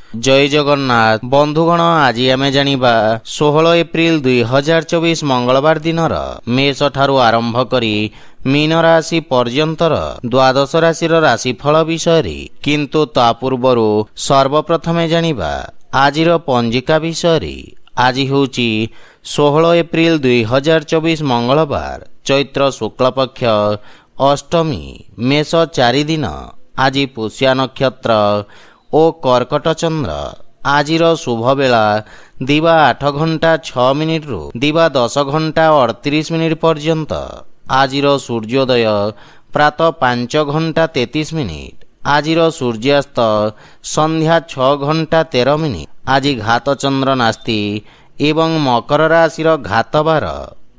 जय जगन्नाथ बंधुगण आज आम जानिबा 16 एप्रिल 2024 मंगलवार दिनर मेष ठारू आरंभ करी मीन राशि पर्यंतर द्वादश राशि राशिफल विषय किंतु ता पूर्व सर्वप्रथमे जानिबा आजिर पंजिका विषय। आज होची 16 एप्रिल 2024 मंगलवार चैत्र शुक्ल पक्ष अष्टमी मेष 4 दिन। आज पुष्या नक्षत्र ओ कर्कट चंद्र। आजिर शुभ बेला दिवा 8 घंटा 6 मिनिट रु दिवा 10 घंटा 38 मिनिट पर्यंत। आजिर सूर्योदय प्रातः 5 घंटा 33 मिनिट। आजिर सूर्यास्त संध्या 6 घंटा 13 मिनिट। आज घात चंद्र नास्ति एवं मकर राशि घात बार।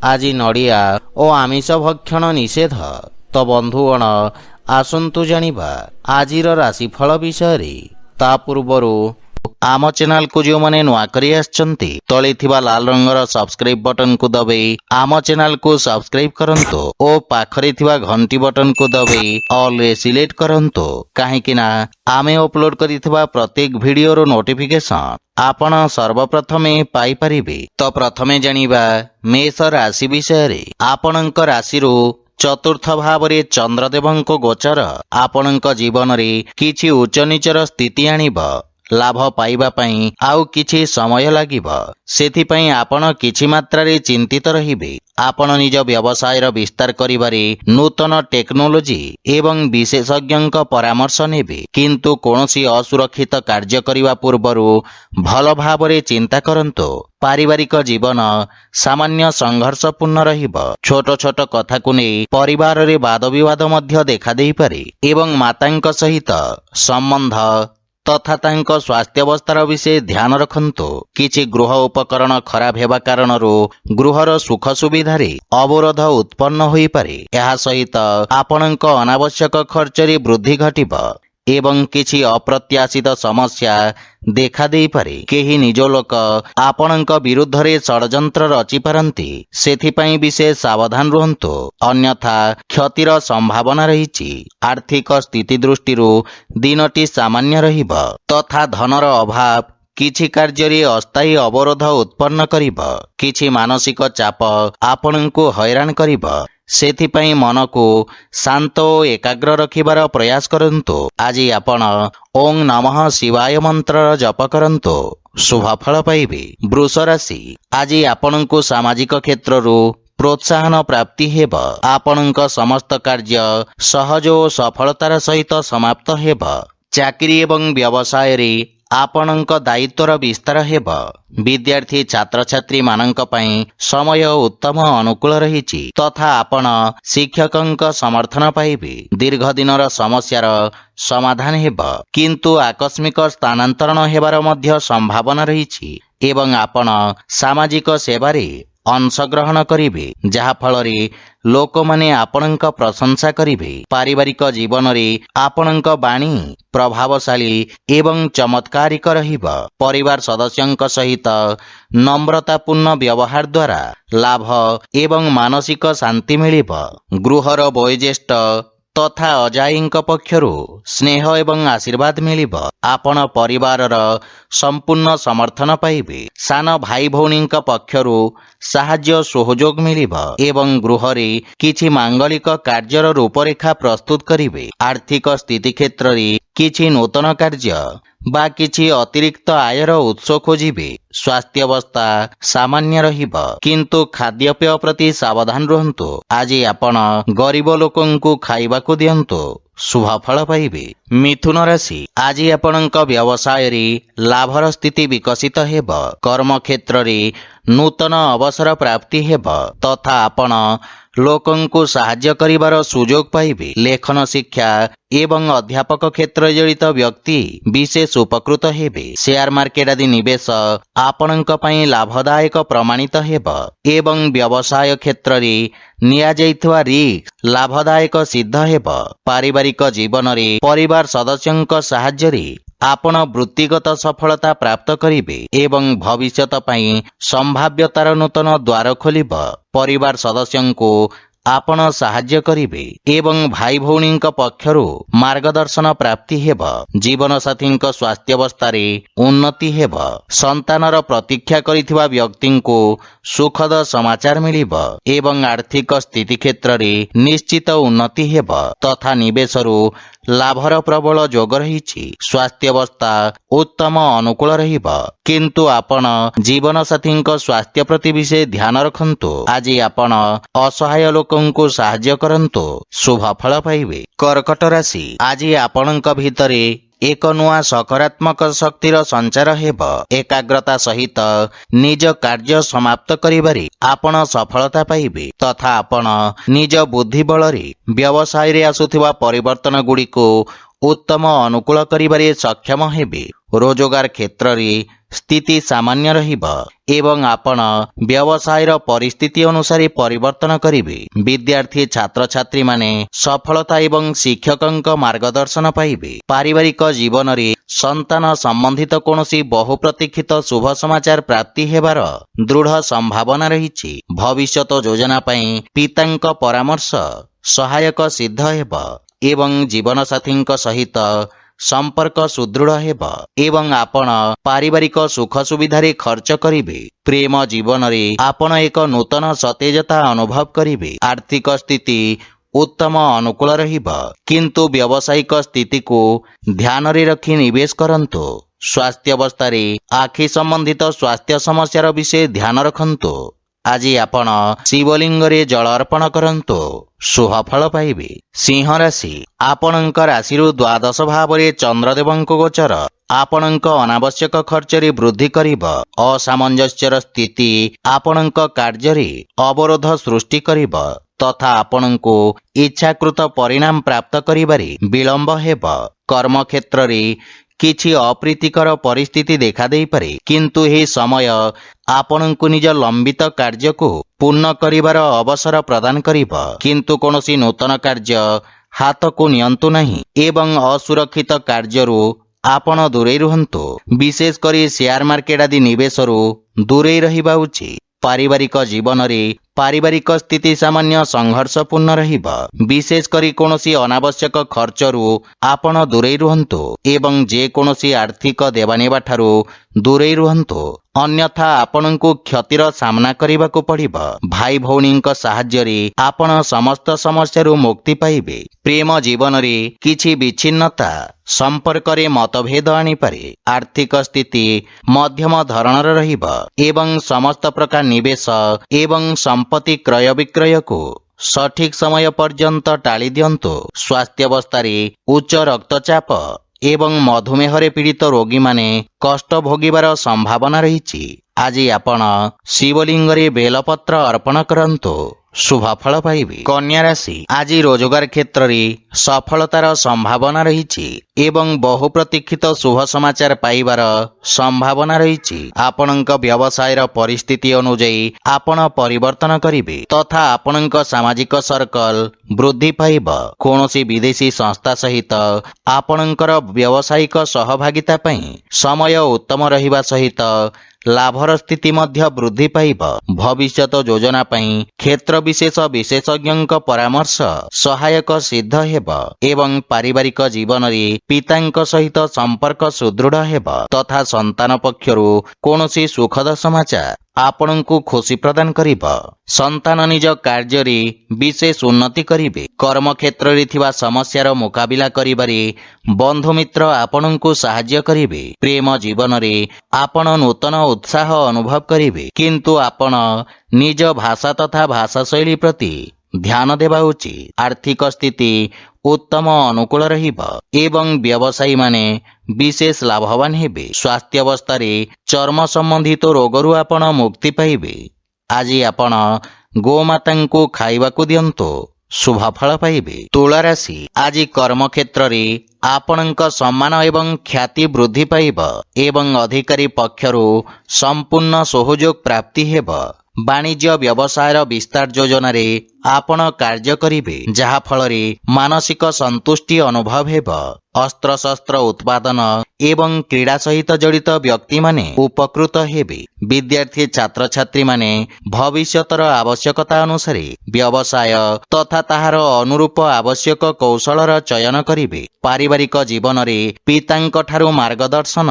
आज नड़िया और आमिष भक्षण निषेध। तो बंधुगण आसंतु जानिबा आजिर राशिफल विषय। ता पूर्वरु आम चैनल को जो माने नुआ करी आछंती तळे थिबा लाल रंगर सब्सक्राइब बटन को दबाई आम चैनल को सब्सक्राइब करंतो ओ पाखरे थिबा घंटी बटन को दबाई ऑल रे सिलेक्ट करंतो काहेकि ना आमे अपलोड करिथिबा प्रत्येक वीडियो रो नोटिफिकेशन आपण सर्वप्रथमे पाई परिबे। तो प्रथमे जानिबा मेष राशि विषय। आपणक राशि रो चतुर्थ भावरे चंद्रदेवंको गोचर आपणक जीवन रे किछि उच्च नीचर स्थिति आनिब। लाभ पाइबा पई आउ किछि समय लागिब। सेथिपई आपण किछि मात्रा रे चिंतित रहिबे। आपण निज व्यवसाय रो विस्तार करिबारे नूतन टेक्नोलोजी एवं विशेषज्ञक परामर्श नेबे किंतु कोनोसी असुरक्षित कार्य करिबा पूर्वरु भल भावरे चिंता करंतो। पारिवारिक जीवन सामान्य संघर्षपूर्ण रहिब। छोट छोट कथा को नहीं परिवार रे वाद विवाद मध्य देखा देई पारे एवं मातांक सहित संबंध तथा तांको स्वास्थ्यावस्थार विषय ध्यान रखंतो। किछि गृह उपकरण खराब हेबा कारणरू गृहर सुख सुविधारे अवरोध उत्पन्न होई पारे। एहा सहित आपणक अनावश्यक खर्चरे वृद्धि घटिब एवं किछि अप्रत्याशित समस्या देखा देई पारे। केही निज लोक आपणक विरुद्ध रे षडयंत्र रचि पारंती सेथिपई विशेष सावधान रुहंतो अन्यथा क्षतिर संभावना रहिछि। आर्थिक स्थिति दृष्टिरू दिनटी सामान्य रहिब तथा धनर अभाव किछि कार्य अस्थायी अवरोध उत्पन्न करिब। किछि मानसिक चाप आपणको हैरान करिब सेथिपई मन को शांत और एकाग्र रखिबार प्रयास करंतो। आज आपण ओं नमः शिवाय मंत्र जप करंतो शुभ फल पाइबे। वृष राशि आज आपणको सामाजिक क्षेत्ररू प्रोत्साहन प्राप्ति हेब। आपणक समस्त कार्य सहज और सफलतार सहित समाप्त हेब। चाकरी एवं व्यवसाय रे आपणक दायित्वर विस्तार हेब। विद्यार्थी छात्र छात्री मानक पई समय उत्तम अनुकूल रहिछि तथा आपण शिक्षकंक समर्थन पाइबे। दीर्घ दिनर समस्यार समाधान हेब किंतु आकस्मिक स्थानांतरण हेबार मध्य संभावना रहिछि एवं आपण सामाजिक सेवारे अंशग्रहण करिवे जहा फलरे लोक माने आपणक प्रशंसा करिवे। पारिवारिक जीवन रे आपणक बाणी प्रभावशाली एवं चमत्कारिक रहिब। परिवार सदस्यंक सहित नम्रतापूर्ण व्यवहार द्वारा लाभ एवं मानसिक शांति मिलिब। गृहर वयोज्येष्ठ तथा अजाईंक पक्षरु स्नेह एवं आशीर्वाद मिलिब। आपण परिवारर संपूर्ण समर्थन पाइबे। सान भाई भौणींक पक्षरु साहाय्य सहयोग मिलिब एवं गृहरे किछि मांगलिक कार्यर रूपरेखा प्रस्तुत करिवे। आर्थिक स्थिति क्षेत्र रे किछि नूतन कार्य बा किछि अतिरिक्त आयर उत्स खोजिबे। स्वास्थ्य अवस्था सामान्य रहिब किंतु खाद्यपेय प्रति सावधान रहंतु। आज आपण गरीब लोकंकु खाइबाकु दियंतु शुभ फल पाइबे। मिथुन राशि आज आपणक व्यवसाय रे लाभर स्थिति विकसित हेब। कर्म क्षेत्र रे नूतन अवसर प्राप्ति हेब तथा आपण लोकंकु साहाय्य करिबार सुजोग पाइबे। लेखन शिक्षा एवं अध्यापक क्षेत्र जड़ित व्यक्ति विशेष उपकृत हेबे। शेयर मार्केट आदि निवेश आपणक पई लाभदायक प्रमाणित हेब एवं व्यवसाय क्षेत्र रे निया जाइथवा रिस्क लाभदायक सिद्ध हेब। पारिवारिक जीवन रे परिवार सदस्यंक साहाय्य रे आपण वृत्तिगत सफलता प्राप्त करिवे एवं भविष्यत पई संभाव्यतार नूतन द्वार खोलिब। परिवार सदस्यंको ଆପଣ ସାହାଯ୍ୟ କରିବେ ଏବଂ ଭାଇ ଭଉଣୀଙ୍କ ପକ୍ଷରୁ ମାର୍ଗଦର୍ଶନ ପ୍ରାପ୍ତି ହେବ। ଜୀବନସାଥୀଙ୍କ ସ୍ୱାସ୍ଥ୍ୟାବସ୍ଥାରେ ଉନ୍ନତି ହେବ। ସନ୍ତାନର ପ୍ରତୀକ୍ଷା କରିଥିବା ବ୍ୟକ୍ତିଙ୍କୁ ସୁଖଦ ସମାଚାର ମିଳିବ ଏବଂ ଆର୍ଥିକ ସ୍ଥିତି କ୍ଷେତ୍ରରେ ନିଶ୍ଚିତ ଉନ୍ନତି ହେବ ତଥା ନିବେଶରୁ ଲାଭର ପ୍ରବଳ ଯୋଗ ରହିଛି। ସ୍ୱାସ୍ଥ୍ୟାବସ୍ଥା ଉତ୍ତମ ଅନୁକୂଳ ରହିବ, କିନ୍ତୁ ଆପଣ ଜୀବନସାଥୀଙ୍କ ସ୍ୱାସ୍ଥ୍ୟ ପ୍ରତି ବିଶେଷ ଧ୍ୟାନ ରଖନ୍ତୁ। ଆଜି ଆପଣ ଅସହାୟ ଲୋକଙ୍କୁ ସାହାଯ୍ୟ କରନ୍ତୁ, ଶୁଭ ଫଳ ପାଇବେ। କର୍କଟ ରାଶି, ଆଜି ଆପଣଙ୍କ ଭିତରେ ଏକ ନୂଆ ସକାରାତ୍ମକ ଶକ୍ତିର ସଞ୍ଚାର ହେବ। ଏକାଗ୍ରତା ସହିତ ନିଜ କାର୍ଯ୍ୟ ସମାପ୍ତ କରିବାରେ ଆପଣ ସଫଳତା ପାଇବେ ତଥା ଆପଣ ନିଜ ବୁଦ୍ଧି ବଳରେ ବ୍ୟବସାୟରେ ଆସୁଥିବା ପରିବର୍ତ୍ତନ ଗୁଡ଼ିକୁ ଉତ୍ତମ ଅନୁକୂଳ କରିବାରେ ସକ୍ଷମ ହେବେ। ରୋଜଗାର କ୍ଷେତ୍ରରେ ସ୍ଥିତି ସାମାନ୍ୟ ରହିବ ଏବଂ ଆପଣ ବ୍ୟବସାୟର ପରିସ୍ଥିତି ଅନୁସାରେ ପରିବର୍ତ୍ତନ କରିବେ। ବିଦ୍ୟାର୍ଥୀ ଛାତ୍ରଛାତ୍ରୀମାନେ ସଫଳତା ଏବଂ ଶିକ୍ଷକଙ୍କ ମାର୍ଗଦର୍ଶନ ପାଇବେ। ପାରିବାରିକ ଜୀବନରେ ସନ୍ତାନ ସମ୍ବନ୍ଧିତ କୌଣସି ବହୁ ପ୍ରତୀକ୍ଷିତ ଶୁଭ ସମାଚାର ପ୍ରାପ୍ତି ହେବାର ଦୃଢ଼ ସମ୍ଭାବନା ରହିଛି। ଭବିଷ୍ୟତ ଯୋଜନା ପାଇଁ ପିତାଙ୍କ ପରାମର୍ଶ ସହାୟକ ସିଦ୍ଧ ହେବ ଏବଂ ଜୀବନସାଥୀଙ୍କ ସହିତ ସମ୍ପର୍କ ସୁଦୃଢ଼ ହେବ ଏବଂ ଆପଣ ପାରିବାରିକ ସୁଖ ସୁବିଧାରେ ଖର୍ଚ୍ଚ କରିବେ। ପ୍ରେମ ଜୀବନରେ ଆପଣ ଏକ ନୂତନ ସତେଜତା ଅନୁଭବ କରିବେ। ଆର୍ଥିକ ସ୍ଥିତି ଉତ୍ତମ ଅନୁକୂଳ ରହିବ, କିନ୍ତୁ ବ୍ୟବସାୟିକ ସ୍ଥିତିକୁ ଧ୍ୟାନରେ ରଖି ନିବେଶ କରନ୍ତୁ। ସ୍ୱାସ୍ଥ୍ୟାବସ୍ଥାରେ ଆଖି ସମ୍ବନ୍ଧିତ ସ୍ୱାସ୍ଥ୍ୟ ସମସ୍ୟାର ବିଷୟ ଧ୍ୟାନ ରଖନ୍ତୁ। ଆଜି ଆପଣ ଶିବଲିଙ୍ଗରେ ଜଳ ଅର୍ପଣ କରନ୍ତୁ, ଶୁଭ ଫଳ ପାଇବେ। ସିଂହ ରାଶି, ଆପଣଙ୍କ ରାଶିରୁ ଦ୍ୱାଦଶ ଭାବରେ ଚନ୍ଦ୍ରଦେବଙ୍କ ଗୋଚର ଆପଣଙ୍କ ଅନାବଶ୍ୟକ ଖର୍ଚ୍ଚରେ ବୃଦ୍ଧି କରିବ। ଅସାମଞ୍ଜସ୍ୟର ସ୍ଥିତି ଆପଣଙ୍କ କାର୍ଯ୍ୟରେ ଅବରୋଧ ସୃଷ୍ଟି କରିବ ତଥା ଆପଣଙ୍କୁ ଇଚ୍ଛାକୃତ ପରିଣାମ ପ୍ରାପ୍ତ କରିବାରେ ବିଳମ୍ବ ହେବ। କର୍ମକ୍ଷେତ୍ରରେ କିଛି ଅପ୍ରୀତିକର ପରିସ୍ଥିତି ଦେଖାଦେଇପାରେ, କିନ୍ତୁ ଏହି ସମୟ ଆପଣଙ୍କୁ ନିଜ ଲମ୍ବିତ କାର୍ଯ୍ୟକୁ ପୂର୍ଣ୍ଣ କରିବାର ଅବସର ପ୍ରଦାନ କରିବ। କିନ୍ତୁ କୌଣସି ନୂତନ କାର୍ଯ୍ୟ ହାତକୁ ନିଅନ୍ତୁ ନାହିଁ ଏବଂ ଅସୁରକ୍ଷିତ କାର୍ଯ୍ୟରୁ ଆପଣ ଦୂରେଇ ରୁହନ୍ତୁ। ବିଶେଷ କରି ସେୟାର ମାର୍କେଟ ଆଦି ନିବେଶରୁ ଦୂରେଇ ରହିବା ଉଚିତ। ପାରିବାରିକ ଜୀବନରେ ପାରିବାରିକ ସ୍ଥିତି ସାମାନ୍ୟ ସଂଘର୍ଷପୂର୍ଣ୍ଣ ରହିବ। ବିଶେଷ କରି କୌଣସି ଅନାବଶ୍ୟକ ଖର୍ଚ୍ଚରୁ ଆପଣ ଦୂରେଇ ରୁହନ୍ତୁ ଏବଂ ଯେକୌଣସି ଆର୍ଥିକ ଦେବାନେବା ଠାରୁ ଦୂରେଇ ରୁହନ୍ତୁ, ଅନ୍ୟଥା ଆପଣଙ୍କୁ କ୍ଷତିର ସାମ୍ନା କରିବାକୁ ପଡ଼ିବ। ଭାଇ ଭଉଣୀଙ୍କ ସାହାଯ୍ୟରେ ଆପଣ ସମସ୍ତ ସମସ୍ୟାରୁ ମୁକ୍ତି ପାଇବେ। ପ୍ରେମ ଜୀବନରେ କିଛି ବିଚ୍ଛିନ୍ନତା ସମ୍ପର୍କରେ ମତଭେଦ ଆଣିପାରେ। ଆର୍ଥିକ ସ୍ଥିତି ମଧ୍ୟମ ଧରଣର ରହିବ ଏବଂ ସମସ୍ତ ପ୍ରକାର ନିବେଶ ଏବଂ ସମ୍ପତ୍ତି କ୍ରୟ ବିକ୍ରୟକୁ ସଠିକ ସମୟ ପର୍ଯ୍ୟନ୍ତ ଟାଳି ଦିଅନ୍ତୁ। ସ୍ୱାସ୍ଥ୍ୟାବସ୍ଥାରେ ଉଚ୍ଚ ରକ୍ତଚାପ ଏବଂ ମଧୁମେହରେ ପୀଡ଼ିତ ରୋଗୀମାନେ କଷ୍ଟ ଭୋଗିବାର ସମ୍ଭାବନା ରହିଛି। ଆଜି ଆପଣ ଶିବଲିଙ୍ଗରେ ବେଲପତ୍ର ଅର୍ପଣ କରନ୍ତୁ, ଶୁଭ ଫଳ ପାଇବେ। କନ୍ୟା ରାଶି, ଆଜି ରୋଜଗାର କ୍ଷେତ୍ରରେ ସଫଳତାର ସମ୍ଭାବନା ରହିଛି ଏବଂ ବହୁ ପ୍ରତୀକ୍ଷିତ ଶୁଭ ସମାଚାର ପାଇବାର ସମ୍ଭାବନା ରହିଛି। ଆପଣଙ୍କ ବ୍ୟବସାୟର ପରିସ୍ଥିତି ଅନୁଯାୟୀ ଆପଣ ପରିବର୍ତ୍ତନ କରିବେ ତଥା ଆପଣଙ୍କ ସାମାଜିକ ସର୍କଲ ବୃଦ୍ଧି ପାଇବ। କୌଣସି ବିଦେଶୀ ସଂସ୍ଥା ସହିତ ଆପଣଙ୍କର ବ୍ୟବସାୟିକ ସହଭାଗିତା ପାଇଁ ସମୟ ଉତ୍ତମ ରହିବା ସହିତ ଲାଭର ସ୍ଥିତି ମଧ୍ୟ ବୃଦ୍ଧି ପାଇବ। ଭବିଷ୍ୟତ ଯୋଜନା ପାଇଁ କ୍ଷେତ୍ର ବିଶେଷ ବିଶେଷଜ୍ଞଙ୍କ ପରାମର୍ଶ ସହାୟକ ସିଦ୍ଧ ହେବ ଏବଂ ପାରିବାରିକ ଜୀବନରେ ପିତାଙ୍କ ସହିତ ସମ୍ପର୍କ ସୁଦୃଢ଼ ହେବ ତଥା ସନ୍ତାନ ପକ୍ଷରୁ କୌଣସି ସୁଖଦ ସମାଚାର ଆପଣଙ୍କୁ ଖୁସି ପ୍ରଦାନ କରିବ। ସନ୍ତାନ ନିଜ କାର୍ଯ୍ୟରେ ବିଶେଷ ଉନ୍ନତି କରିବେ। କର୍ମକ୍ଷେତ୍ରରେ ଥିବା ସମସ୍ୟାର ମୁକାବିଲା କରିବାରେ ବନ୍ଧୁମିତ୍ର ଆପଣଙ୍କୁ ସାହାଯ୍ୟ କରିବେ। ପ୍ରେମ ଜୀବନରେ ଆପଣ ନୂତନ ଉତ୍ସାହ ଅନୁଭବ କରିବେ, କିନ୍ତୁ ଆପଣ ନିଜ ଭାଷା ତଥା ଭାଷାଶୈଳୀ ପ୍ରତି ଧ୍ୟାନ ଦେବା ଉଚିତ। ଆର୍ଥିକ ସ୍ଥିତି ଉତ୍ତମ ଅନୁକୂଳ ରହିବ ଏବଂ ବ୍ୟବସାୟୀମାନେ ବିଶେଷ ଲାଭବାନ ହେବେ। ସ୍ୱାସ୍ଥ୍ୟାବସ୍ଥାରେ ଚର୍ମ ସମ୍ବନ୍ଧିତ ରୋଗରୁ ଆପଣ ମୁକ୍ତି ପାଇବେ। ଆଜି ଆପଣ ଗୋମାତାଙ୍କୁ ଖାଇବାକୁ ଦିଅନ୍ତୁ, ଶୁଭ ଫଳ ପାଇବେ। ତୁଳା ରାଶି, ଆଜି କର୍ମକ୍ଷେତ୍ରରେ ଆପଣଙ୍କ ସମ୍ମାନ ଏବଂ ଖ୍ୟାତି ବୃଦ୍ଧି ପାଇବ ଏବଂ ଅଧିକାରୀ ପକ୍ଷରୁ ସମ୍ପୂର୍ଣ୍ଣ ସହଯୋଗ ପ୍ରାପ୍ତି ହେବ। ବାଣିଜ୍ୟ ବ୍ୟବସାୟର ବିସ୍ତାର ଯୋଜନାରେ ଆପଣ କାର୍ଯ୍ୟ କରିବେ, ଯାହା ଫଳରେ ମାନସିକ ସନ୍ତୁଷ୍ଟି ଅନୁଭବ ହେବ। ଅସ୍ତ୍ରଶସ୍ତ୍ର ଉତ୍ପାଦନ ଏବଂ କ୍ରୀଡ଼ା ସହିତ ଜଡ଼ିତ ବ୍ୟକ୍ତିମାନେ ଉପକୃତ ହେବେ। ବିଦ୍ୟାର୍ଥୀ ଛାତ୍ରଛାତ୍ରୀମାନେ ଭବିଷ୍ୟତର ଆବଶ୍ୟକତା ଅନୁସାରେ ବ୍ୟବସାୟ ତଥା ତାହାର ଅନୁରୂପ ଆବଶ୍ୟକ କୌଶଳର ଚୟନ କରିବେ। ପାରିବାରିକ ଜୀବନରେ ପିତାଙ୍କ ଠାରୁ ମାର୍ଗଦର୍ଶନ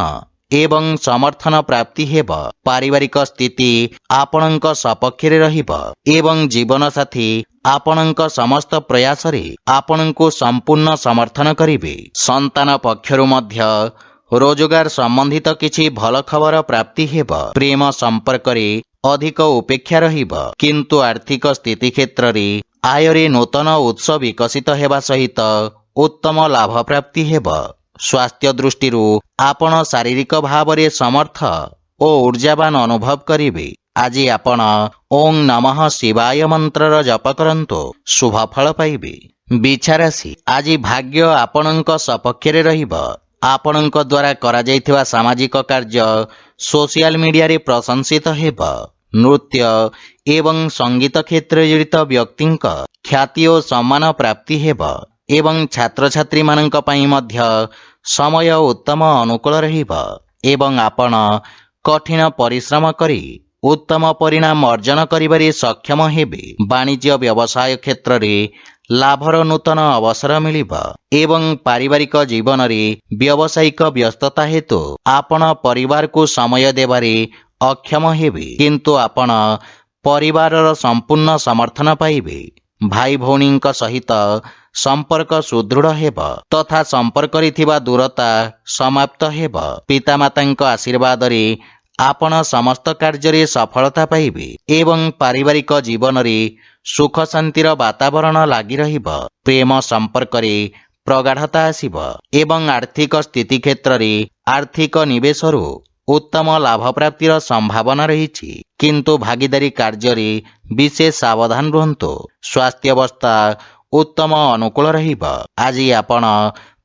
ଏବଂ ସମର୍ଥନ ପ୍ରାପ୍ତି ହେବ। ପାରିବାରିକ ସ୍ଥିତି ଆପଣଙ୍କ ସପକ୍ଷରେ ରହିବ ଏବଂ ଜୀବନସାଥୀ ଆପଣଙ୍କ ସମସ୍ତ ପ୍ରୟାସରେ ଆପଣଙ୍କୁ ସମ୍ପୂର୍ଣ୍ଣ ସମର୍ଥନ କରିବେ। ସନ୍ତାନ ପକ୍ଷରୁ ମଧ୍ୟ ରୋଜଗାର ସମ୍ବନ୍ଧିତ କିଛି ଭଲ ଖବର ପ୍ରାପ୍ତି ହେବ। ପ୍ରେମ ସମ୍ପର୍କରେ ଅଧିକ ଉପେକ୍ଷା ରହିବ, କିନ୍ତୁ ଆର୍ଥିକ ସ୍ଥିତି କ୍ଷେତ୍ରରେ ଆୟରେ ନୂତନ ଉତ୍ସ ବିକଶିତ ହେବା ସହିତ ଉତ୍ତମ ଲାଭ ପ୍ରାପ୍ତି ହେବ। ସ୍ୱାସ୍ଥ୍ୟ ଦୃଷ୍ଟିରୁ ଆପଣ ଶାରୀରିକ ଭାବରେ ସମର୍ଥ ଓ ଊର୍ଜାବାନ ଅନୁଭବ କରିବେ। ଆଜି ଆପଣ ଓଂ ନମଃ ଶିବାୟ ମନ୍ତ୍ରର ଜପ କରନ୍ତୁ, ଶୁଭ ଫଳ ପାଇବେ। ବିଛାରାଶି, ଆଜି ଭାଗ୍ୟ ଆପଣଙ୍କ ସପକ୍ଷରେ ରହିବ। ଆପଣଙ୍କ ଦ୍ୱାରା କରାଯାଇଥିବା ସାମାଜିକ କାର୍ଯ୍ୟ ସୋସିଆଲ ମିଡିଆରେ ପ୍ରଶଂସିତ ହେବ। ନୃତ୍ୟ ଏବଂ ସଙ୍ଗୀତ କ୍ଷେତ୍ରରେ ଜଡ଼ିତ ବ୍ୟକ୍ତିଙ୍କ ଖ୍ୟାତି ଓ ସମ୍ମାନ ପ୍ରାପ୍ତି ହେବ ଏବଂ ଛାତ୍ରଛାତ୍ରୀମାନଙ୍କ ପାଇଁ ମଧ୍ୟ ସମୟ ଉତ୍ତମ ଅନୁକୂଳ ରହିବ ଏବଂ ଆପଣ କଠିନ ପରିଶ୍ରମ କରି ଉତ୍ତମ ପରିଣାମ ଅର୍ଜନ କରିବାରେ ସକ୍ଷମ ହେବେ। ବାଣିଜ୍ୟ ବ୍ୟବସାୟ କ୍ଷେତ୍ରରେ ଲାଭର ନୂତନ ଅବସର ମିଳିବ ଏବଂ ପାରିବାରିକ ଜୀବନରେ ବ୍ୟବସାୟିକ ବ୍ୟସ୍ତତା ହେତୁ ଆପଣ ପରିବାରକୁ ସମୟ ଦେବାରେ ଅକ୍ଷମ ହେବେ, କିନ୍ତୁ ଆପଣ ପରିବାରର ସମ୍ପୂର୍ଣ୍ଣ ସମର୍ଥନ ପାଇବେ। ଭାଇ ଭଉଣୀଙ୍କ ସହିତ ସମ୍ପର୍କ ସୁଦୃଢ଼ ହେବ ତଥା ସମ୍ପର୍କରେ ଥିବା ଦୂରତା ସମାପ୍ତ ହେବ। ପିତାମାତାଙ୍କ ଆଶୀର୍ବାଦରେ ଆପଣ ସମସ୍ତ କାର୍ଯ୍ୟରେ ସଫଳତା ପାଇବେ ଏବଂ ପାରିବାରିକ ଜୀବନରେ ସୁଖ ଶାନ୍ତିର ବାତାବରଣ ଲାଗି ରହିବ। ପ୍ରେମ ସମ୍ପର୍କରେ ପ୍ରଗାଢ଼ତା ଆସିବ ଏବଂ ଆର୍ଥିକ ସ୍ଥିତି କ୍ଷେତ୍ରରେ ଆର୍ଥିକ ନିବେଶରୁ ଉତ୍ତମ ଲାଭ ପ୍ରାପ୍ତିର ସମ୍ଭାବନା ରହିଛି, କିନ୍ତୁ ଭାଗିଦାରୀ କାର୍ଯ୍ୟରେ ବିଶେଷ ସାବଧାନ ରୁହନ୍ତୁ। ସ୍ୱାସ୍ଥ୍ୟାବସ୍ଥା ଉତ୍ତମ ଅନୁକୂଳ ରହିବ। ଆଜି ଆପଣ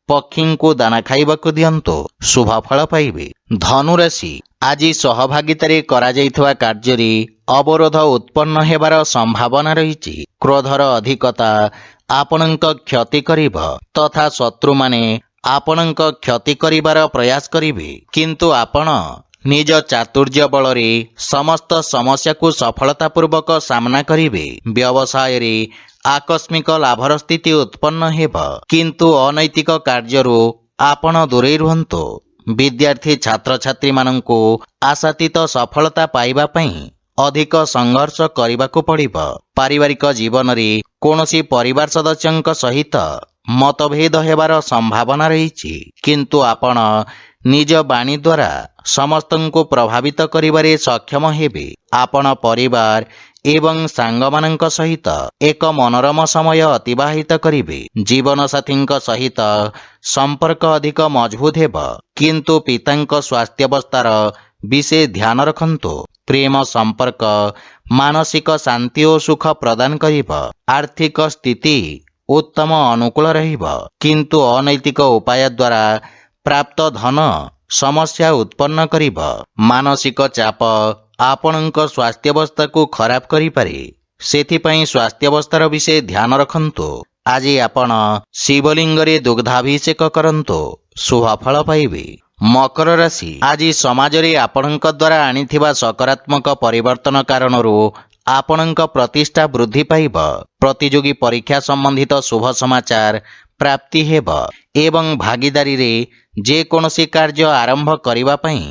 ପକ୍ଷୀଙ୍କୁ ଦାନା ଖାଇବାକୁ ଦିଅନ୍ତୁ, ଶୁଭ ଫଳ ପାଇବେ। ଧନୁରାଶି, ଆଜି ସହଭାଗିତାରେ କରାଯାଇଥିବା କାର୍ଯ୍ୟରେ ଅବରୋଧ ଉତ୍ପନ୍ନ ହେବାର ସମ୍ଭାବନା ରହିଛି। କ୍ରୋଧର ଅଧିକତା ଆପଣଙ୍କ କ୍ଷତି କରିବ ତଥା ଶତ୍ରୁମାନେ ଆପଣଙ୍କ କ୍ଷତି କରିବାର ପ୍ରୟାସ କରିବେ, କିନ୍ତୁ ଆପଣ ନିଜ ଚାତୁର୍ଯ୍ୟ ବଳରେ ସମସ୍ତ ସମସ୍ୟାକୁ ସଫଳତାପୂର୍ବକ ସାମ୍ନା କରିବେ। ବ୍ୟବସାୟରେ ଆକସ୍ମିକ ଲାଭର ସ୍ଥିତି ଉତ୍ପନ୍ନ ହେବ, କିନ୍ତୁ ଅନୈତିକ କାର୍ଯ୍ୟରୁ ଆପଣ ଦୂରେଇ ରୁହନ୍ତୁ। ବିଦ୍ୟାର୍ଥୀ ଛାତ୍ରଛାତ୍ରୀମାନଙ୍କୁ ଆଶାତୀତ ସଫଳତା ପାଇବା ପାଇଁ ଅଧିକ ସଂଘର୍ଷ କରିବାକୁ ପଡ଼ିବ। ପାରିବାରିକ ଜୀବନରେ କୌଣସି ପରିବାର ସଦସ୍ୟଙ୍କ ସହିତ ମତଭେଦ ହେବାର ସମ୍ଭାବନା ରହିଛି, କିନ୍ତୁ ଆପଣ ନିଜ ବାଣୀ ଦ୍ୱାରା ସମସ୍ତଙ୍କୁ ପ୍ରଭାବିତ କରିବାରେ ସକ୍ଷମ ହେବେ। ଆପଣ ପରିବାର ଏବଂ ସାଙ୍ଗମାନଙ୍କ ସହିତ ଏକ ମନୋରମ ସମୟ ଅତିବାହିତ କରିବେ। ଜୀବନସାଥୀଙ୍କ ସହିତ ସମ୍ପର୍କ ଅଧିକ ମଜବୁତ ହେବ, କିନ୍ତୁ ପିତାଙ୍କ ସ୍ୱାସ୍ଥ୍ୟାବସ୍ଥାର ବିଶେଷ ଧ୍ୟାନ ରଖନ୍ତୁ। ପ୍ରେମ ସମ୍ପର୍କ ମାନସିକ ଶାନ୍ତି ଓ ସୁଖ ପ୍ରଦାନ କରିବ। ଆର୍ଥିକ ସ୍ଥିତି ଉତ୍ତମ ଅନୁକୂଳ ରହିବ, କିନ୍ତୁ ଅନୈତିକ ଉପାୟ ଦ୍ୱାରା ପ୍ରାପ୍ତ ଧନ ସମସ୍ୟା ଉତ୍ପନ୍ନ କରିବ। ମାନସିକ ଚାପ ଆପଣଙ୍କ ସ୍ୱାସ୍ଥ୍ୟାବସ୍ଥାକୁ ଖରାପ କରିପାରେ, ସେଥିପାଇଁ ସ୍ୱାସ୍ଥ୍ୟାବସ୍ଥାର ବିଶେଷ ଧ୍ୟାନ ରଖନ୍ତୁ। ଆଜି ଆପଣ ଶିବଲିଙ୍ଗରେ ଦୁଗ୍ଧାଭିଷେକ କରନ୍ତୁ, ଶୁଭ ଫଳ ପାଇବେ। ମକର ରାଶି, ଆଜି ସମାଜରେ ଆପଣଙ୍କ ଦ୍ୱାରା ଆଣିଥିବା ସକାରାତ୍ମକ ପରିବର୍ତ୍ତନ କାରଣରୁ ଆପଣଙ୍କ ପ୍ରତିଷ୍ଠା ବୃଦ୍ଧି ପାଇବ। ପ୍ରତିଯୋଗୀ ପରୀକ୍ଷା ସମ୍ବନ୍ଧିତ ଶୁଭ ସମାଚାର ପ୍ରାପ୍ତି ହେବ ଏବଂ ଭାଗିଦାରୀରେ ଯେକୌଣସି କାର୍ଯ୍ୟ ଆରମ୍ଭ କରିବା ପାଇଁ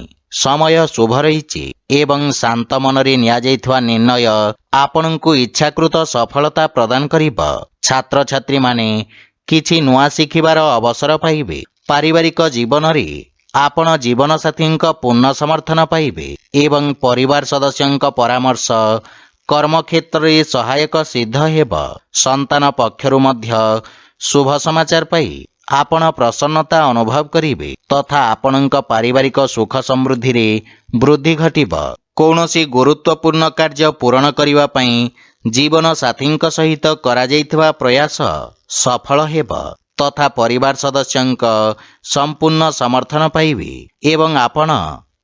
ସମୟ ଶୁଭ ରହିଛି ଏବଂ ଶାନ୍ତ ମନରେ ନିଆଯାଇଥିବା ନିର୍ଣ୍ଣୟ ଆପଣଙ୍କୁ ଇଚ୍ଛାକୃତ ସଫଳତା ପ୍ରଦାନ କରିବ। ଛାତ୍ରଛାତ୍ରୀମାନେ କିଛି ନୂଆ ଶିଖିବାର ଅବସର ପାଇବେ। ପାରିବାରିକ ଜୀବନରେ ଆପଣ ଜୀବନସାଥୀଙ୍କ ପୂର୍ଣ୍ଣ ସମର୍ଥନ ପାଇବେ ଏବଂ ପରିବାର ସଦସ୍ୟଙ୍କ ପରାମର୍ଶ କର୍ମକ୍ଷେତ୍ରରେ ସହାୟକ ସିଦ୍ଧ ହେବ। ସନ୍ତାନ ପକ୍ଷରୁ ମଧ୍ୟ ଶୁଭ ସମାଚାର ପାଇ ଆପଣ ପ୍ରସନ୍ନତା ଅନୁଭବ କରିବେ ତଥା ଆପଣଙ୍କ ପାରିବାରିକ ସୁଖ ସମୃଦ୍ଧିରେ ବୃଦ୍ଧି ଘଟିବ। କୌଣସି ଗୁରୁତ୍ୱପୂର୍ଣ୍ଣ କାର୍ଯ୍ୟ ପୂରଣ କରିବା ପାଇଁ ଜୀବନସାଥୀଙ୍କ ସହିତ କରାଯାଇଥିବା ପ୍ରୟାସ ସଫଳ ହେବ ତଥା ପରିବାର ସଦସ୍ୟଙ୍କ ସମ୍ପୂର୍ଣ୍ଣ ସମର୍ଥନ ପାଇବେ ଏବଂ ଆପଣ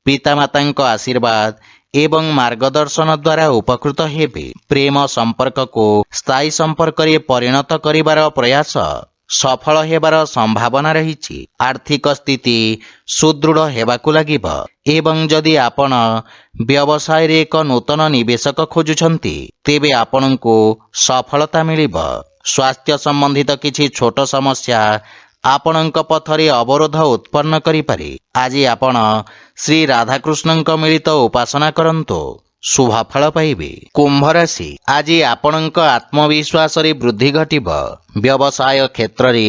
ପିତାମାତାଙ୍କ ଆଶୀର୍ବାଦ ଏବଂ ମାର୍ଗଦର୍ଶନ ଦ୍ୱାରା ଉପକୃତ ହେବେ। ପ୍ରେମ ସମ୍ପର୍କକୁ ସ୍ଥାୟୀ ସମ୍ପର୍କରେ ପରିଣତ କରିବାର ପ୍ରୟାସ ସଫଳ ହେବାର ସମ୍ଭାବନା ରହିଛି। ଆର୍ଥିକ ସ୍ଥିତି ସୁଦୃଢ଼ ହେବାକୁ ଲାଗିବ ଏବଂ ଯଦି ଆପଣ ବ୍ୟବସାୟରେ ଏକ ନୂତନ ନିବେଶକ ଖୋଜୁଛନ୍ତି ତେବେ ଆପଣଙ୍କୁ ସଫଳତା ମିଳିବ। ସ୍ୱାସ୍ଥ୍ୟ ସମ୍ବନ୍ଧିତ କିଛି ଛୋଟ ସମସ୍ୟା ଆପଣଙ୍କ ପଥରେ ଅବରୋଧ ଉତ୍ପନ୍ନ କରିପାରେ। ଆଜି ଆପଣ ଶ୍ରୀ ରାଧାକୃଷ୍ଣଙ୍କ ମିଳିତ ଉପାସନା କରନ୍ତୁ, ଶୁଭ ଫଳ ପାଇବେ। କୁମ୍ଭ ରାଶି, ଆଜି ଆପଣଙ୍କ ଆତ୍ମବିଶ୍ୱାସରେ ବୃଦ୍ଧି ଘଟିବ। ବ୍ୟବସାୟ କ୍ଷେତ୍ରରେ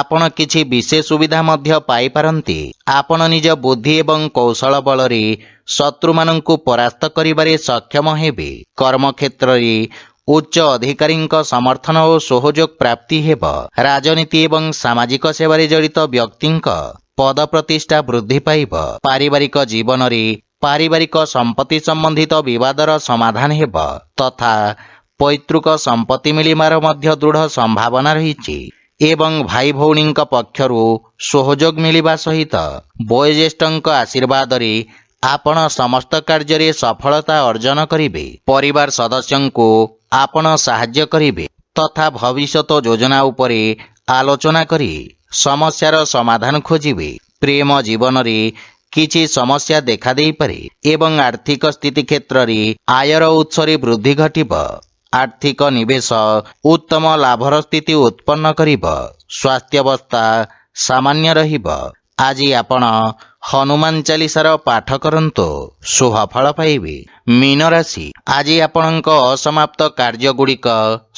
ଆପଣ କିଛି ବିଶେଷ ସୁବିଧା ମଧ୍ୟ ପାଇପାରନ୍ତି। ଆପଣ ନିଜ ବୁଦ୍ଧି ଏବଂ କୌଶଳ ବଳରେ ଶତ୍ରୁମାନଙ୍କୁ ପରାସ୍ତ କରିବାରେ ସକ୍ଷମ ହେବେ। କର୍ମକ୍ଷେତ୍ରରେ ଉଚ୍ଚ ଅଧିକାରୀଙ୍କ ସମର୍ଥନ ଓ ସହଯୋଗ ପ୍ରାପ୍ତି ହେବ। ରାଜନୀତି ଏବଂ ସାମାଜିକ ସେବାରେ ଜଡ଼ିତ ବ୍ୟକ୍ତିଙ୍କ ପଦ ପ୍ରତିଷ୍ଠା ବୃଦ୍ଧି ପାଇବ। ପାରିବାରିକ ଜୀବନରେ ପାରିବାରିକ ସମ୍ପତ୍ତି ସମ୍ବନ୍ଧିତ ବିବାଦର ସମାଧାନ ହେବ ତଥା ପୈତୃକ ସମ୍ପତ୍ତି ମିଳିବାର ମଧ୍ୟ ଦୃଢ଼ ସମ୍ଭାବନା ରହିଛି ଏବଂ ଭାଇ ଭଉଣୀଙ୍କ ପକ୍ଷରୁ ସହଯୋଗ ମିଳିବା ସହିତ ବୟୋଜ୍ୟେଷ୍ଠଙ୍କ ଆଶୀର୍ବାଦରେ ଆପଣ ସମସ୍ତ କାର୍ଯ୍ୟରେ ସଫଳତା ଅର୍ଜନ କରିବେ। ପରିବାର ସଦସ୍ୟଙ୍କୁ ଆପଣ ସାହାଯ୍ୟ କରିବେ ତଥା ଭବିଷ୍ୟତ ଯୋଜନା ଉପରେ ଆଲୋଚନା କରି ସମସ୍ୟାର ସମାଧାନ ଖୋଜିବେ। ପ୍ରେମ ଜୀବନରେ କିଛି ସମସ୍ୟା ଦେଖାଦେଇପାରେ ଏବଂ ଆର୍ଥିକ ସ୍ଥିତି କ୍ଷେତ୍ରରେ ଆୟର ଉତ୍ସରେ ବୃଦ୍ଧି ଘଟିବ। ଆର୍ଥିକ ନିବେଶ ଉତ୍ତମ ଲାଭର ସ୍ଥିତି ଉତ୍ପନ୍ନ କରିବ। ସ୍ୱାସ୍ଥ୍ୟାବସ୍ଥା ସାମାନ୍ୟ ରହିବ। ଆଜି ଆପଣ ହନୁମାନ ଚାଲିସାର ପାଠ କରନ୍ତୁ, ଶୁଭ ଫଳ ପାଇବେ। ମୀନ ରାଶି, ଆଜି ଆପଣଙ୍କ ଅସମାପ୍ତ କାର୍ଯ୍ୟଗୁଡ଼ିକ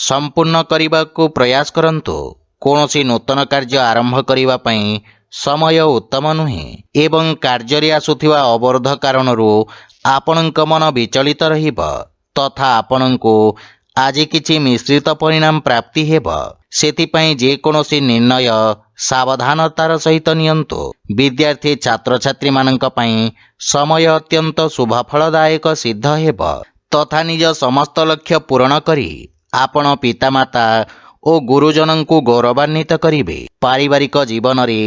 ସମ୍ପୂର୍ଣ୍ଣ କରିବାକୁ ପ୍ରୟାସ କରନ୍ତୁ। କୌଣସି ନୂତନ କାର୍ଯ୍ୟ ଆରମ୍ଭ କରିବା ପାଇଁ ସମୟ ଉତ୍ତମ ନୁହେଁ ଏବଂ କାର୍ଯ୍ୟରେ ଆସୁଥିବା ଅବରୋଧ କାରଣରୁ ଆପଣଙ୍କ ମନ ବିଚଳିତ ରହିବ ତଥା ଆପଣଙ୍କୁ ଆଜି କିଛି ମିଶ୍ରିତ ପରିଣାମ ପ୍ରାପ୍ତି ହେବ। ସେଥିପାଇଁ ଯେକୌଣସି ନିର୍ଣ୍ଣୟ ସାବଧାନତାର ସହିତ ନିଅନ୍ତୁ। ବିଦ୍ୟାର୍ଥୀ ଛାତ୍ରଛାତ୍ରୀମାନଙ୍କ ପାଇଁ ସମୟ ଅତ୍ୟନ୍ତ ଶୁଭଫଳଦାୟକ ସିଦ୍ଧ ହେବ ତଥା ନିଜ ସମସ୍ତ ଲକ୍ଷ୍ୟ ପୂରଣ କରି ଆପଣ ପିତାମାତା ଓ ଗୁରୁଜନଙ୍କୁ ଗୌରବାନ୍ୱିତ କରିବେ। ପାରିବାରିକ ଜୀବନରେ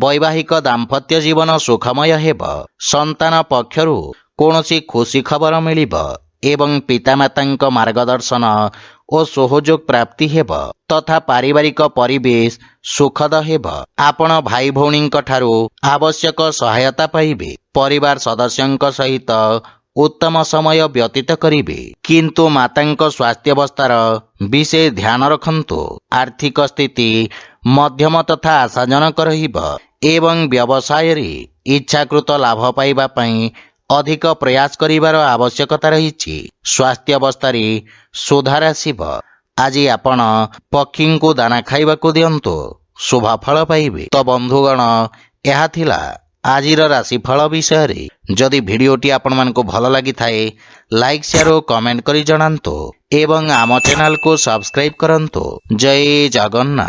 ବୈବାହିକ ଦାମ୍ପତ୍ୟ ଜୀବନ ସୁଖମୟ ହେବ। ସନ୍ତାନ ପକ୍ଷରୁ କୌଣସି ଖୁସି ଖବର ମିଳିବ ଏବଂ ପିତାମାତାଙ୍କ ମାର୍ଗଦର୍ଶନ ଓ ସହଯୋଗ ପ୍ରାପ୍ତି ହେବ ତଥା ପାରିବାରିକ ପରିବେଶ ସୁଖଦ ହେବ। ଆପଣ ଭାଇ ଭଉଣୀଙ୍କ ଠାରୁ ଆବଶ୍ୟକ ସହାୟତା ପାଇବେ। ପରିବାର ସଦସ୍ୟଙ୍କ ସହିତ ଉତ୍ତମ ସମୟ ବ୍ୟତୀତ କରିବେ କିନ୍ତୁ ମାତାଙ୍କ ସ୍ୱାସ୍ଥ୍ୟାବସ୍ଥାର ବିଶେଷ ଧ୍ୟାନ ରଖନ୍ତୁ। ଆର୍ଥିକ ସ୍ଥିତି ମଧ୍ୟମ ତଥା ଆଶାଜନକ ରହିବ ଏବଂ ବ୍ୟବସାୟରେ ଇଚ୍ଛାକୃତ ଲାଭ ପାଇବା ପାଇଁ ଅଧିକ ପ୍ରୟାସ କରିବାର ଆବଶ୍ୟକତା ରହିଛି। ସ୍ୱାସ୍ଥ୍ୟାବସ୍ଥାରେ ସୁଧାର ଆସିବ। ଆଜି ଆପଣ ପକ୍ଷୀଙ୍କୁ ଦାନା ଖାଇବାକୁ ଦିଅନ୍ତୁ, ଶୁଭ ଫଳ ପାଇବେ। ତ ବନ୍ଧୁଗଣ, ଏହା ଥିଲା ଆଜିର ରାଶିଫଳ ବିଷୟରେ। ଯଦି ଭିଡ଼ିଓଟି ଆପଣମାନଙ୍କୁ ଭଲ ଲାଗିଥାଏ ଲାଇକ୍ ସେୟାର ଓ କମେଣ୍ଟ କରି ଜଣାନ୍ତୁ ଏବଂ ଆମ ଚ୍ୟାନେଲକୁ ସବସ୍କ୍ରାଇବ୍ କରନ୍ତୁ। ଜୟ ଜଗନ୍ନାଥ।